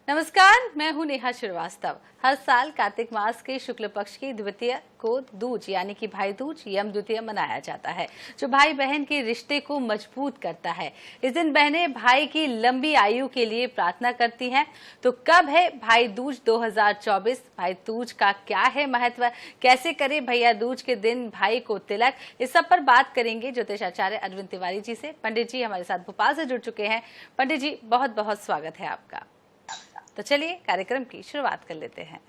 नमस्कार, मैं हूं नेहा श्रीवास्तव। हर साल कार्तिक मास के शुक्ल पक्ष की द्वितीया को दूज यानी कि भाई दूज यम द्वितीया मनाया जाता है, जो भाई बहन के रिश्ते को मजबूत करता है। इस दिन बहनें भाई की लंबी आयु के लिए प्रार्थना करती हैं। तो कब है भाई दूज 2024? भाई दूज का क्या है महत्व, कैसे करे भैया दूज के दिन भाई को तिलक, इस सब पर बात करेंगे ज्योतिषाचार्य अरविंद तिवारी जी से। पंडित जी हमारे साथ भोपाल से जुड़ चुके हैं। पंडित जी, बहुत बहुत स्वागत है आपका। तो चलिए कार्यक्रम की शुरुआत कर लेते हैं।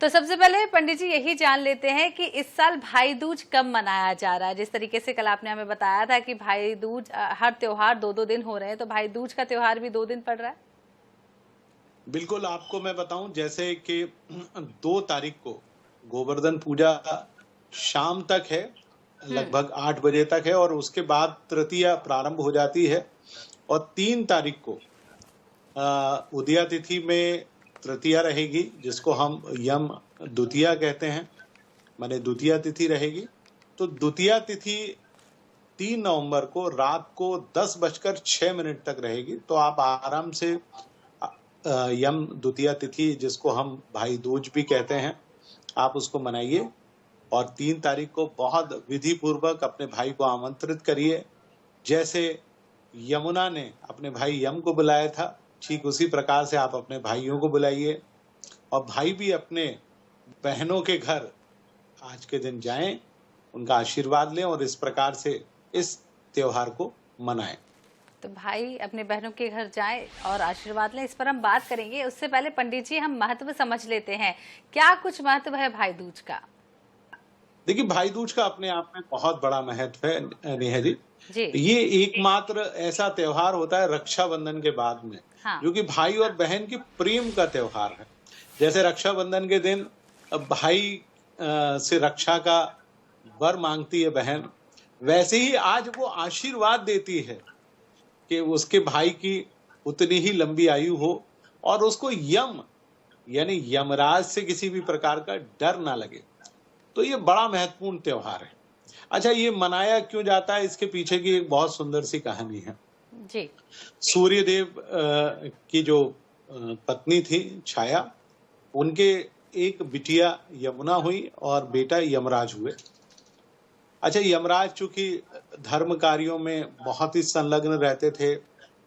तो सबसे पहले पंडित जी यही जान लेते हैं कि इस साल भाई दूज कब मनाया जा रहा है। जिस तरीके से कल आपने हमें बताया था कि भाई दूज हर त्योहार दो दिन हो रहे हैं, तो भाई दूज का त्योहार भी 2 दिन पड़ रहा है। बिल्कुल, आपको मैं बताऊं जैसे कि 2 तारीख को गोवर्धन पूजा शाम तक है, लगभग 8 बजे तक है, और उसके बाद तृतीया प्रारंभ हो जाती है। और 3 तारीख को उदया तिथि में तृतीया रहेगी, जिसको हम यम द्वितीया कहते हैं, माने द्वितीया तिथि रहेगी। तो द्वितीया तिथि 3 नवंबर को रात को 10:06 तक रहेगी। तो आप आराम से यम द्वितीया तिथि, जिसको हम भाई दूज भी कहते हैं, आप उसको मनाइए। और 3 तारीख को बहुत विधि पूर्वक अपने भाई को आमंत्रित करिए। जैसे यमुना ने अपने भाई यम को बुलाया था, ठीक उसी प्रकार से आप अपने भाइयों को बुलाइए। और भाई भी अपने बहनों के घर आज के दिन जाएं, उनका आशीर्वाद लें और इस प्रकार से इस त्योहार को मनाएं। तो भाई अपने बहनों के घर जाएं और आशीर्वाद लें, इस पर हम बात करेंगे। उससे पहले पंडित जी हम महत्व समझ लेते हैं। क्या कुछ महत्व है भाई दूज का? देखिए, भाई दूज का अपने आप में बहुत बड़ा महत्व है नेहा जी। ये एकमात्र ऐसा त्योहार होता है रक्षाबंधन के बाद में, जो कि भाई और बहन की प्रेम का त्योहार है। जैसे रक्षाबंधन के दिन भाई से रक्षा का वर मांगती है बहन, वैसे ही आज वो आशीर्वाद देती है कि उसके भाई की उतनी ही लंबी आयु हो और उसको यम यानी यमराज से किसी भी प्रकार का डर ना लगे। तो ये बड़ा महत्वपूर्ण त्योहार है। अच्छा, ये मनाया क्यों जाता है, इसके पीछे की एक बहुत सुंदर सी कहानी है जी। सूर्यदेव की जो पत्नी थी छाया, उनके एक बिटिया यमुना हुई और बेटा यमराज हुए। अच्छा, यमराज चूंकि धर्म कार्यों में बहुत ही संलग्न रहते थे,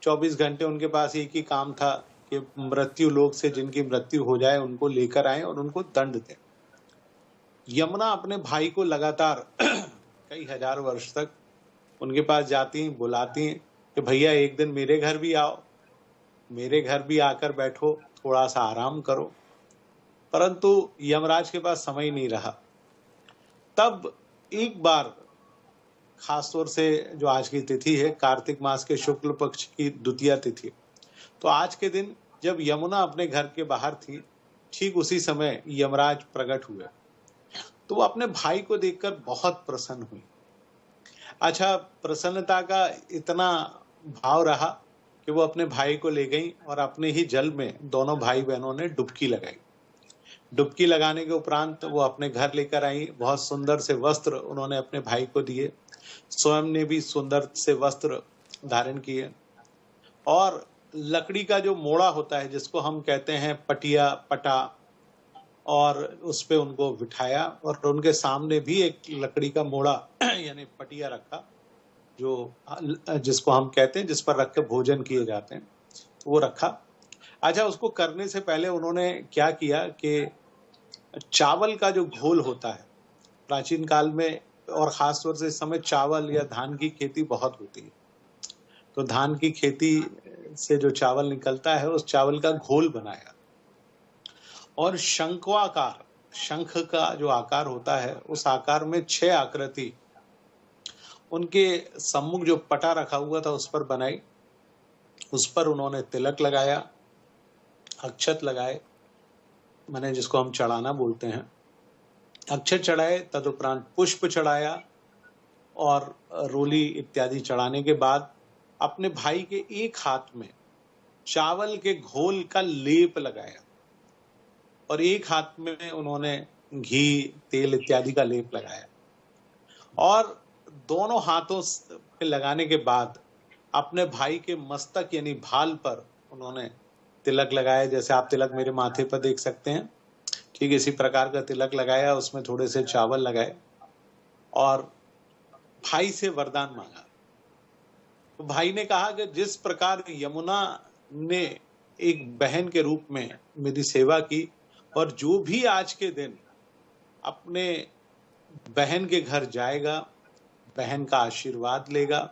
24 घंटे उनके पास एक ही काम था कि मृत्यु लोक से जिनकी मृत्यु हो जाए उनको लेकर आए और उनको दंड दें। यमुना अपने भाई को लगातार कई हजार वर्ष तक उनके पास जाती, बुलाती कि भैया एक दिन मेरे घर भी आओ, मेरे घर भी आकर बैठो, थोड़ा सा आराम करो। परंतु यमराज के पास समय नहीं रहा। तब एक बार, खासतौर से जो आज की तिथि है कार्तिक मास के शुक्ल पक्ष की द्वितीया तिथि, तो आज के दिन जब यमुना अपने घर के बाहर थी, ठीक उसी समय यमराज प्रकट हुए। तो वो अपने भाई को देखकर बहुत प्रसन्न हुई। अच्छा, प्रसन्नता का इतना भाव रहा कि वो अपने भाई को ले गई और अपने ही जल में दोनों भाई बहनों ने डुबकी लगाई। डुबकी लगाने के उपरांत वो अपने घर लेकर आई। बहुत सुंदर से वस्त्र उन्होंने अपने भाई को दिए, स्वयं ने भी सुंदर से वस्त्र धारण किए और लकड़ी का जो मोड़ा होता है, जिसको हम कहते हैं पटिया पटा, और उस पे उनको बिठाया और उनके सामने भी एक लकड़ी का मोड़ा यानी पटिया रखा, जो जिसको हम कहते हैं जिस पर रख के भोजन किए जाते हैं, वो रखा। अच्छा, उसको करने से पहले उन्होंने क्या किया कि चावल का जो घोल होता है, प्राचीन काल में और खासतौर से इस समय चावल या धान की खेती बहुत होती है, तो धान की खेती से जो चावल निकलता है उस चावल का घोल बनाया और शंक्वाकार, शंख का जो आकार होता है उस आकार में 6 आकृति उनके सम्मुख जो पटा रखा हुआ था उस पर बनाई। उस पर उन्होंने तिलक लगाया, अक्षत लगाए, माने जिसको हम चढ़ाना बोलते हैं, अक्षत चढ़ाए, तदुपरांत पुष्प चढ़ाया और रोली इत्यादि चढ़ाने के बाद अपने भाई के एक हाथ में चावल के घोल का लेप लगाया और एक हाथ में उन्होंने घी, तेल इत्यादि का लेप लगाया और दोनों हाथों पे लगाने के बाद अपने भाई के मस्तक यानी भाल पर उन्होंने तिलक लगाया। जैसे आप तिलक मेरे माथे पर देख सकते हैं, ठीक इसी प्रकार का तिलक लगाया, उसमें थोड़े से चावल लगाए और भाई से वरदान मांगा। तो भाई ने कहा कि जिस प्रकार यमुना ने एक बहन के रूप में मेरी सेवा की और जो भी आज के दिन अपने बहन के घर जाएगा, बहन का आशीर्वाद लेगा,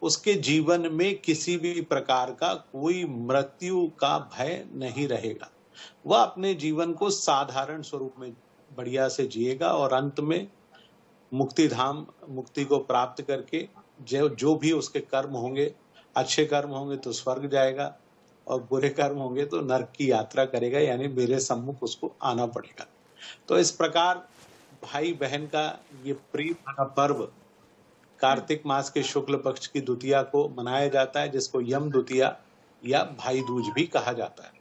उसके जीवन में किसी भी प्रकार का कोई मृत्यु का भय नहीं रहेगा। वह अपने जीवन को साधारण स्वरूप में बढ़िया से जिएगा और अंत में मुक्ति धाम, मुक्ति को प्राप्त करके जो भी उसके कर्म होंगे, अच्छे कर्म होंगे तो स्वर्ग जाएगा और बुरे कर्म होंगे तो नरक की यात्रा करेगा, यानी मेरे सम्मुख उसको आना पड़ेगा। तो इस प्रकार भाई बहन का ये प्रेम का पर्व कार्तिक मास के शुक्ल पक्ष की द्वितीया को मनाया जाता है, जिसको यम द्वितीया या भाई दूज भी कहा जाता है।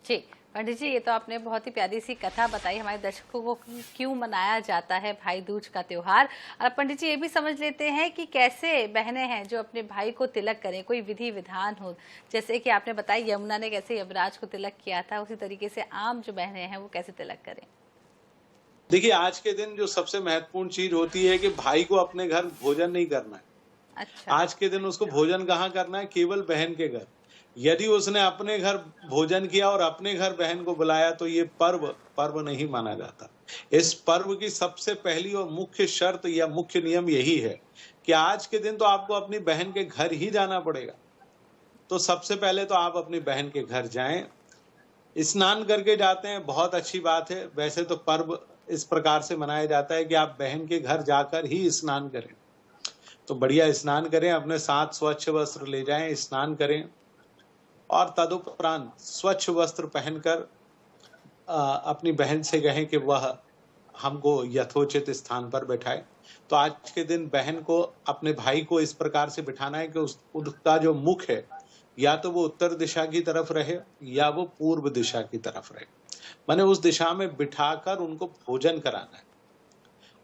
जी पंडित जी, ये तो आपने बहुत ही प्यारी सी कथा बताई हमारे दर्शकों को क्यों मनाया जाता है भाई दूज का त्योहार। और पंडित जी ये भी समझ लेते हैं कि कैसे बहनें हैं जो अपने भाई को तिलक करें, कोई विधि विधान हो, जैसे कि आपने बताया यमुना ने कैसे यमराज को तिलक किया था, उसी तरीके से आम जो बहनें हैं वो कैसे तिलक करें। देखिए, आज के दिन जो सबसे महत्वपूर्ण चीज होती है कि भाई को अपने घर भोजन नहीं करना है। अच्छा। आज के दिन उसको भोजन कहाँ करना है? केवल बहन के घर। यदि उसने अपने घर भोजन किया और अपने घर बहन को बुलाया तो ये पर्व नहीं माना जाता। इस पर्व की सबसे पहली और मुख्य शर्त या मुख्य नियम यही है कि आज के दिन तो आपको अपनी बहन के घर ही जाना पड़ेगा। तो सबसे पहले तो आप अपनी बहन के घर जाएं, स्नान करके जाते हैं, बहुत अच्छी बात है। वैसे तो पर्व इस प्रकार से मनाया जाता है कि आप बहन के घर जाकर ही स्नान करें, तो बढ़िया स्नान करें, अपने साथ स्वच्छ वस्त्र ले जाएं, स्नान करें और तदुपरांत स्वच्छ वस्त्र पहनकर अपनी बहन से कहें कि वह हमको यथोचित स्थान पर बैठाए। तो आज के दिन बहन को अपने भाई को इस प्रकार से बिठाना है कि उसका जो मुख है या तो वो उत्तर दिशा की तरफ रहे या वो पूर्व दिशा की तरफ रहे, माने उस दिशा में बिठाकर उनको भोजन कराना है।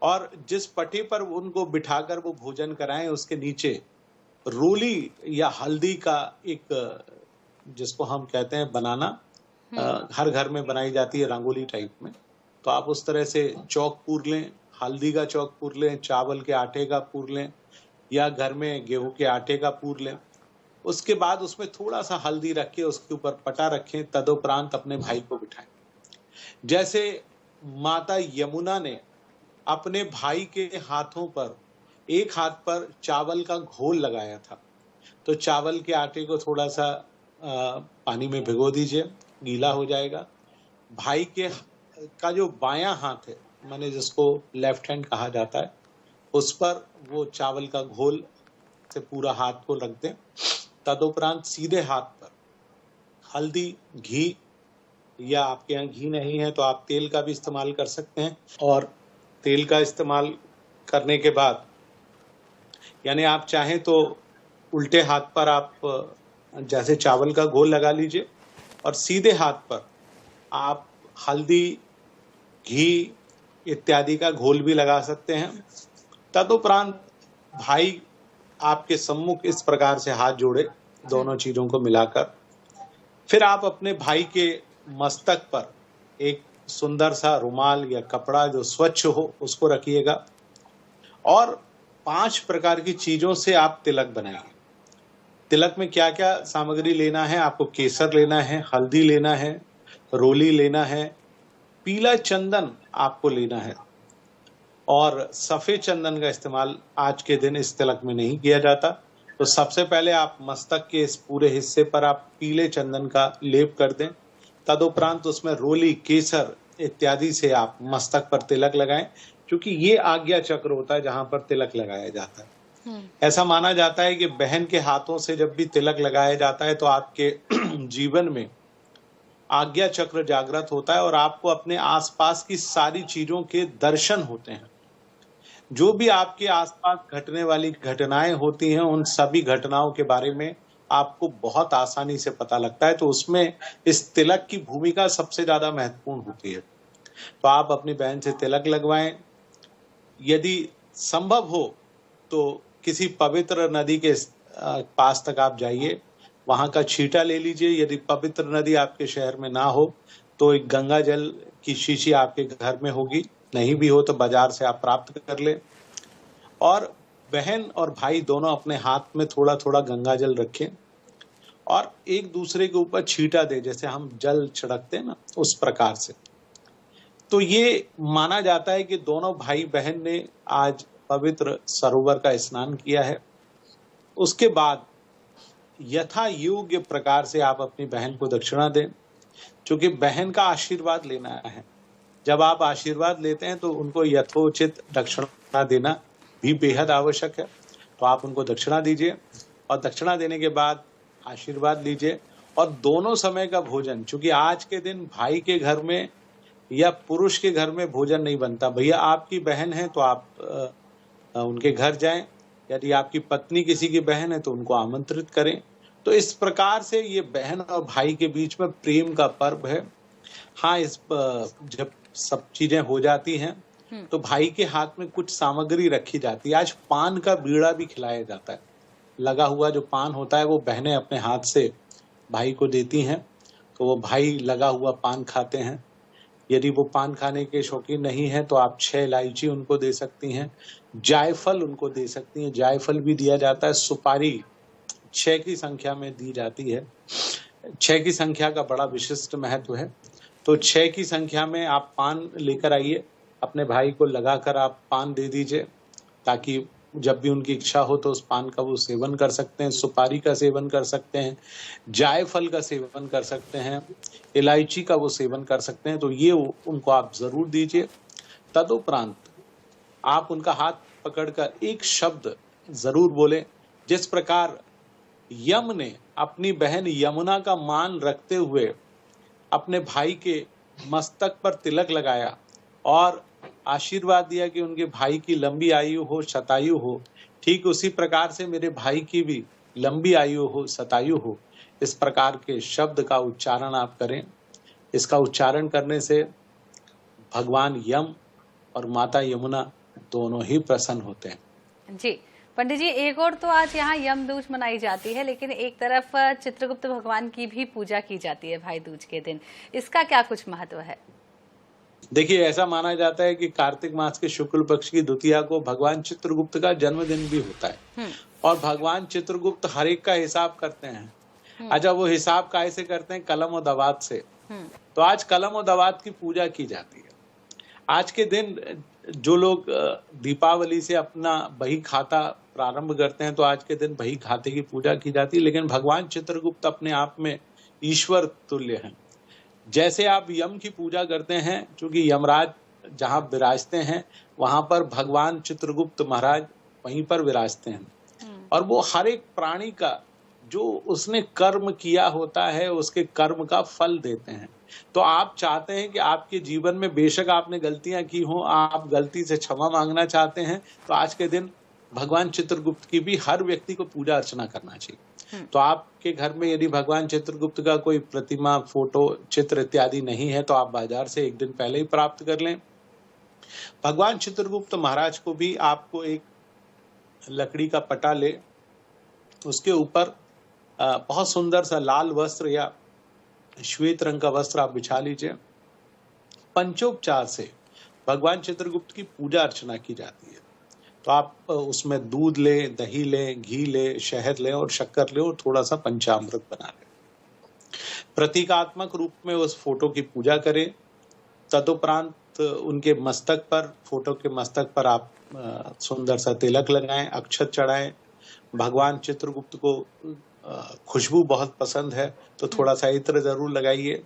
और जिस पट्टी पर उनको बिठाकर वो भोजन कराएं उसके नीचे रोली या हल्दी का एक, जिसको हम कहते हैं बनाना, हर घर में बनाई जाती है रंगोली टाइप में, तो आप उस तरह से चौक पूर लें, हल्दी का चौक पूर लें, चावल के आटे का पूर लें या घर में गेहूं के आटे का पूर लें। उसके बाद उसमें थोड़ा सा हल्दी रख के उसके ऊपर पटा रखें, तदुपरांत अपने भाई को बिठाएं। जैसे माता यमुना ने अपने भाई के हाथों पर, एक हाथ पर चावल का घोल लगाया था, तो चावल के आटे को थोड़ा सा पानी में भिगो दीजिए, गीला हो जाएगा। भाई के का जो बायां हाथ है, माने जिसको लेफ्ट हैंड कहा जाता है, उस पर वो चावल का घोल से पूरा हाथ को रख दें। तदुपरांत सीधे हाथ पर हल्दी, घी, या आपके यहाँ घी नहीं है तो आप तेल का भी इस्तेमाल कर सकते हैं। और तेल का इस्तेमाल करने के बाद, यानी आप चाहें तो उल्टे हाथ पर आप जैसे चावल का घोल लगा लीजिए और सीधे हाथ पर आप हल्दी, घी इत्यादि का घोल भी लगा सकते हैं। तदुपरांत भाई आपके सम्मुख इस प्रकार से हाथ जोड़े, दोनों चीजों को मिलाकर, फिर आप अपने भाई के मस्तक पर एक सुंदर सा रुमाल या कपड़ा जो स्वच्छ हो उसको रखिएगा और 5 प्रकार की चीजों से आप तिलक बनाइए। तिलक में क्या क्या सामग्री लेना है? आपको केसर लेना है, हल्दी लेना है, रोली लेना है, पीला चंदन आपको लेना है और सफेद चंदन का इस्तेमाल आज के दिन इस तिलक में नहीं किया जाता। तो सबसे पहले आप मस्तक के इस पूरे हिस्से पर आप पीले चंदन का लेप कर दें। तदुपरांत उसमें रोली, केसर इत्यादि से आप मस्तक पर तिलक लगाएं, क्योंकि ये आज्ञा चक्र होता है जहां पर तिलक लगाया जाता है। ऐसा माना जाता है कि बहन के हाथों से जब भी तिलक लगाया जाता है तो आपके जीवन में आज्ञा चक्र जागृत होता है और आपको अपने आसपास की सारी चीजों के दर्शन होते हैं। जो भी आपके आसपास घटने वाली घटनाएं होती हैं, उन सभी घटनाओं के बारे में आपको बहुत आसानी से पता लगता है। तो उसमें इस तिलक की भूमिका सबसे ज्यादा महत्वपूर्ण होती है। तो आप अपनी बहन से तिलक लगवाएं। यदि संभव हो तो किसी पवित्र नदी के पास तक आप जाइए, वहां का छींटा ले लीजिए। यदि पवित्र नदी आपके शहर में ना हो तो एक गंगा जल की शीशी आपके घर में होगी, नहीं भी हो तो बाजार से आप प्राप्त कर ले। और बहन और भाई दोनों अपने हाथ में थोड़ा थोड़ा गंगा जल रखें और एक दूसरे के ऊपर छींटा दे, जैसे हम जल छिड़कते हैं ना, उस प्रकार से। तो ये माना जाता है कि दोनों भाई बहन ने आज पवित्र सरोवर का स्नान किया है। उसके बाद यथा योग्य प्रकार से आप अपनी बहन को दक्षिणा दें, क्योंकि बहन का आशीर्वाद लेना है। जब आप आशीर्वाद लेते हैं तो उनको यथोचित दक्षिणा देना भी बेहद आवश्यक है। तो आप उनको दक्षिणा दीजिए और दक्षिणा देने के बाद आशीर्वाद लीजिए। और दोनों समय का भोजन, क्योंकि आज के दिन भाई के घर में या पुरुष के घर में भोजन नहीं बनता। भैया आपकी बहन है तो आप उनके घर जाएं, यदि आपकी पत्नी किसी की बहन है तो उनको आमंत्रित करें। तो इस प्रकार से ये बहन और भाई के बीच में प्रेम का पर्व है। हाँ, जब सब चीजें हो जाती हैं तो भाई के हाथ में कुछ सामग्री रखी जाती है। आज पान का बीड़ा भी खिलाया जाता है। लगा हुआ जो पान होता है वो बहनें अपने हाथ से भाई को देती हैं, तो वो भाई लगा हुआ पान खाते हैं। यदि वो पान खाने के शौकीन नहीं है तो आप 6 इलायची उनको दे सकती हैं, जायफल उनको दे सकती हैं। जायफल भी दिया जाता है। सुपारी 6 की संख्या में दी जाती है। 6 की संख्या का बड़ा विशिष्ट महत्व है। तो 6 की संख्या में आप पान लेकर आइए, अपने भाई को लगाकर आप पान दे दीजिए, ताकि जब भी उनकी इच्छा हो तो उस पान का वो सेवन कर सकते हैं। सुपारी का सेवन कर सकते हैं, जायफल का सेवन कर सकते हैं, इलायची का वो सेवन कर सकते हैं। तो ये उनको आप जरूर दीजिए। तदुपरांत आप उनका हाथ पकड़कर एक शब्द जरूर बोलें, जिस प्रकार यम ने अपनी बहन यमुना का मान रखते हुए अपने भाई के मस्तक पर तिलक लगाया और आशीर्वाद दिया कि उनके भाई की लंबी आयु हो, शतायु हो। ठीक उसी प्रकार से मेरे भाई की भी लंबी आयु हो, शतायु हो। इस प्रकार के शब्द का उच्चारण आप करें। इसका उच्चारण करने से भगवान यम और माता यमुना दोनों ही प्रसन्न होते हैं। जी पंडित जी, एक और तो आज यहाँ यम दूज मनाई जाती है, लेकिन एक तरफ चित्रगुप्त भगवान की भी पूजा की जाती है भाई दूज के दिन। इसका क्या कुछ महत्व है? देखिए, ऐसा माना जाता है कि कार्तिक मास के शुक्ल पक्ष की द्वितीया को भगवान चित्रगुप्त का जन्मदिन भी होता है। और भगवान चित्रगुप्त हर एक का हिसाब करते हैं। अच्छा, वो हिसाब कैसे करते हैं? कलम और दवात से। तो आज कलम और दवात की पूजा की जाती है। आज के दिन जो लोग दीपावली से अपना बही खाता प्रारंभ करते हैं, तो आज के दिन बही खाते की पूजा की जाती है। लेकिन भगवान चित्रगुप्त अपने आप में ईश्वर तुल्य हैं। जैसे आप यम की पूजा करते हैं, क्योंकि यमराज जहाँ विराजते हैं वहां पर भगवान चित्रगुप्त महाराज वहीं पर विराजते हैं। और वो हर एक प्राणी का जो उसने कर्म किया होता है उसके कर्म का फल देते हैं। तो आप चाहते हैं कि आपके जीवन में बेशक आपने गलतियां की हो, आप गलती से क्षमा मांगना चाहते हैं, तो आज के दिन भगवान चित्रगुप्त की भी हर व्यक्ति को पूजा अर्चना करना चाहिए। तो आपके घर में यदि भगवान चित्रगुप्त का कोई प्रतिमा, फोटो, चित्र इत्यादि नहीं है तो आप बाजार से एक दिन पहले ही प्राप्त कर लें। भगवान चित्रगुप्त महाराज को भी आपको एक लकड़ी का पटा ले, उसके ऊपर बहुत सुंदर सा लाल वस्त्र या श्वेत रंग का वस्त्र आप बिछा लीजिए। पंचोपचार से भगवान चित्रगुप्त की पूजा अर्चना की जाती है। तो आप उसमें दूध ले, दही ले, घी ले, शहद ले और शक्कर ले और थोड़ा सा पंचामृत बना ले। प्रतीकात्मक रूप में उस फोटो की पूजा करें। तदुपरांत उनके मस्तक पर, फोटो के मस्तक पर आप सुंदर सा तिलक लगाएं, अक्षत चढ़ाएं। भगवान चित्रगुप्त को खुशबू बहुत पसंद है तो थोड़ा सा इत्र जरूर लगाइए।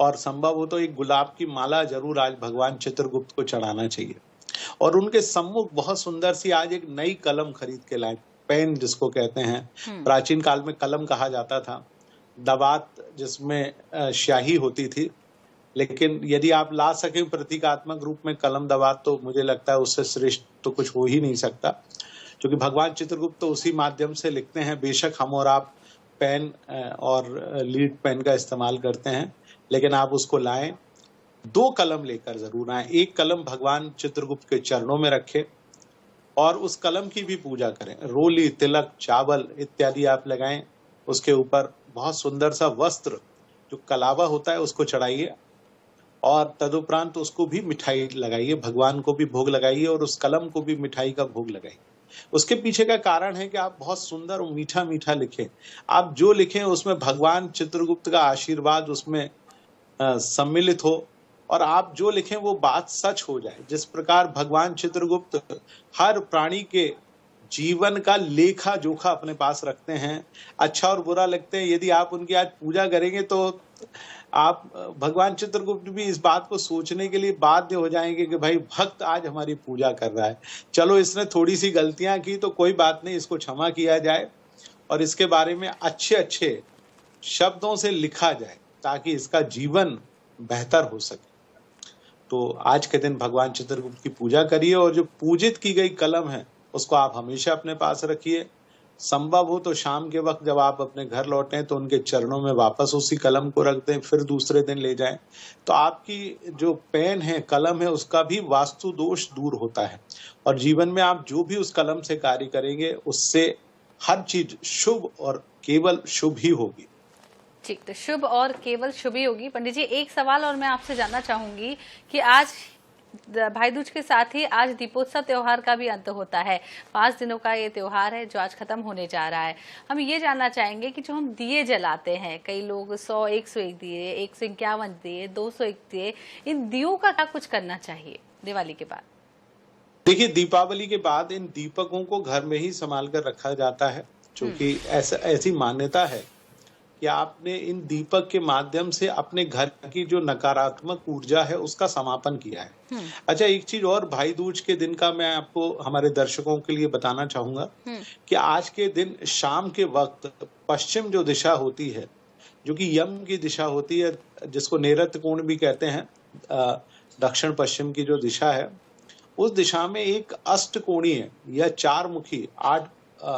और संभव हो तो एक गुलाब की माला जरूर आज भगवान चित्रगुप्त को चढ़ाना चाहिए। और उनके सम्मुख बहुत सुंदर सी आज एक नई कलम खरीद के लाएं, पेन जिसको कहते हैं। प्राचीन काल में कलम कहा जाता था, दवात जिसमें स्याही होती थी। लेकिन यदि आप ला सकें प्रतीकात्मक रूप में कलम दवात, तो मुझे लगता है उससे श्रेष्ठ तो कुछ हो ही नहीं सकता, क्योंकि भगवान चित्रगुप्त तो उसी माध्यम से लिखते हैं। बेशक हम और आप पेन और लीड पेन का इस्तेमाल करते हैं, लेकिन आप उसको लाएं, 2 कलम लेकर जरूर आए। एक कलम भगवान चित्रगुप्त के चरणों में रखें और उस कलम की भी पूजा करें। रोली, तिलक, चावल इत्यादि आप लगाएं। उसके ऊपर बहुत सुंदर सा वस्त्र जो कलावा होता है उसको चढ़ाइए और तदुपरांत उसको भी मिठाई लगाइए, भगवान को भी भोग लगाइए और उस कलम को भी मिठाई का भोग लगाइए। उसके पीछे का कारण है कि आप बहुत सुंदर और मीठा मीठा लिखें। आप जो लिखें उसमें भगवान चित्रगुप्त का आशीर्वाद उसमें सम्मिलित हो और आप जो लिखें वो बात सच हो जाए। जिस प्रकार भगवान चित्रगुप्त हर प्राणी के जीवन का लेखा जोखा अपने पास रखते हैं, अच्छा और बुरा लगते हैं, यदि आप उनकी आज पूजा करेंगे तो आप भगवान चित्रगुप्त भी इस बात को सोचने के लिए बाध्य हो जाएंगे कि भाई भक्त आज हमारी पूजा कर रहा है, चलो इसने थोड़ी सी गलतियां की तो कोई बात नहीं, इसको क्षमा किया जाए और इसके बारे में अच्छे अच्छे शब्दों से लिखा जाए ताकि इसका जीवन बेहतर हो सके। तो आज के दिन भगवान चित्रगुप्त की पूजा करिए और जो पूजित की गई कलम है उसको आप हमेशा अपने पास रखिए। संभव हो तो शाम के वक्त जब आप अपने घर लौटें तो उनके चरणों में वापस उसी कलम को रख दें, फिर दूसरे दिन ले जाएं। तो आपकी जो पेन है, कलम है, उसका भी वास्तु दोष दूर होता है और जीवन में आप जो भी उस कलम से कार्य करेंगे उससे हर चीज शुभ और केवल शुभ ही होगी। ठीक, तो शुभ और केवल शुभ ही होगी। पंडित जी, एक सवाल और मैं आपसे जानना चाहूंगी कि आज भाई दूज के साथ ही आज दीपोत्सव त्योहार का भी अंत होता है। 5 दिनों का ये त्योहार है जो आज खत्म होने जा रहा है। हम ये जानना चाहेंगे कि जो हम दिए जलाते हैं, कई लोग 100, 101 दिए, 151 दिए, 201 दिए, इन दियों का क्या कुछ करना चाहिए दिवाली के बाद? देखिए, दीपावली के बाद इन दीपकों को घर में ही संभाल कर रखा जाता है, क्योंकि ऐसी मान्यता है कि आपने इन दीपक के माध्यम से अपने घर की जो नकारात्मक ऊर्जा है उसका समापन किया है। अच्छा, एक चीज और भाई दूज के दिन का मैं आपको हमारे दर्शकों के लिए बताना चाहूंगा कि आज के दिन शाम के वक्त पश्चिम जो दिशा होती है, जो कि यम की दिशा होती है, जिसको नैऋत्य कोण भी कहते हैं, दक्षिण पश्चिम की जो दिशा है, उस दिशा में एक अष्टकोणीय या 4 मुखी 8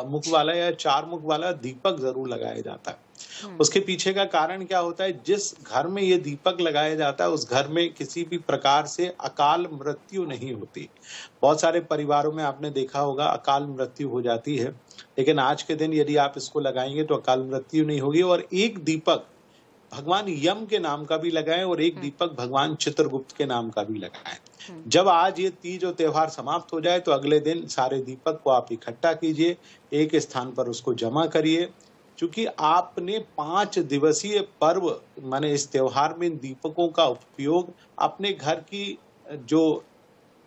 मुख वाला या 4 मुख वाला दीपक जरूर लगाया जाता है। उसके पीछे का कारण क्या होता है? जिस घर में ये दीपक लगाया जाता है उस घर में किसी भी प्रकार से अकाल मृत्यु नहीं होती। बहुत सारे परिवारों में आपने देखा होगा अकाल मृत्यु हो जाती है, लेकिन आज के दिन यदि आप इसको लगाएंगे तो अकाल मृत्यु नहीं होगी। और एक दीपक भगवान यम के नाम का भी लगाएं और एक दीपक भगवान चित्रगुप्त के नाम का भी लगाएं। जब आज ये तीज और त्योहार समाप्त हो जाए तो अगले दिन सारे दीपक को आप इकट्ठा कीजिए, एक स्थान पर उसको जमा करिए, क्योंकि आपने 5 दिवसीय पर्व माने इस त्योहार में इन दीपकों का उपयोग अपने घर की जो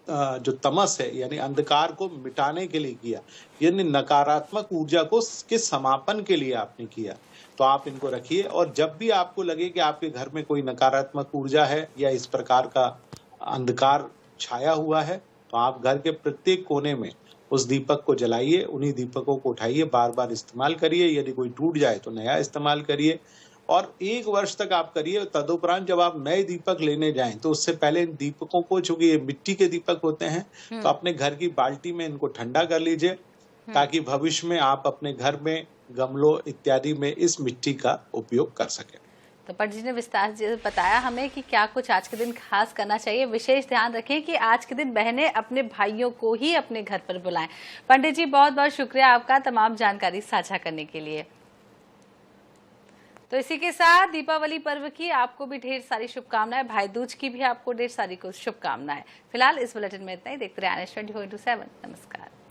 तमस है यानी अंधकार को मिटाने के लिए किया, यानी नकारात्मक ऊर्जा को के समापन के लिए आपने किया। तो आप इनको रखिए और जब भी आपको लगे कि आपके घर में कोई नकारात्मक ऊर्जा है या इस प्रकार का अंधकार छाया हुआ है, तो आप घर के प्रत्येक कोने में उस दीपक को जलाइए, उन्हीं दीपकों को उठाइए, बार बार इस्तेमाल करिए। यदि कोई टूट जाए तो नया इस्तेमाल करिए और 1 वर्ष तक आप करिए। तदुपरांत जब आप नए दीपक लेने जाएं तो उससे पहले इन दीपकों को, चूंकि ये मिट्टी के दीपक होते हैं, तो अपने घर की बाल्टी में इनको ठंडा कर लीजिए ताकि भविष्य में आप अपने घर में गमलों इत्यादि में इस मिट्टी का उपयोग कर सकें। तो पंडित जी ने विस्तार से बताया हमें कि क्या कुछ आज के दिन खास करना चाहिए। विशेष ध्यान रखें कि आज के दिन बहनें अपने भाइयों को ही अपने घर पर बुलाएं। पंडित जी, बहुत बहुत शुक्रिया आपका तमाम जानकारी साझा करने के लिए। तो इसी के साथ दीपावली पर्व की आपको भी ढेर सारी शुभकामनाएं, भाई दूज की भी आपको ढेर सारी शुभकामनाएं। फिलहाल इस बुलेटिन में इतना ही। देखते रहिए NH 24/7। नमस्कार।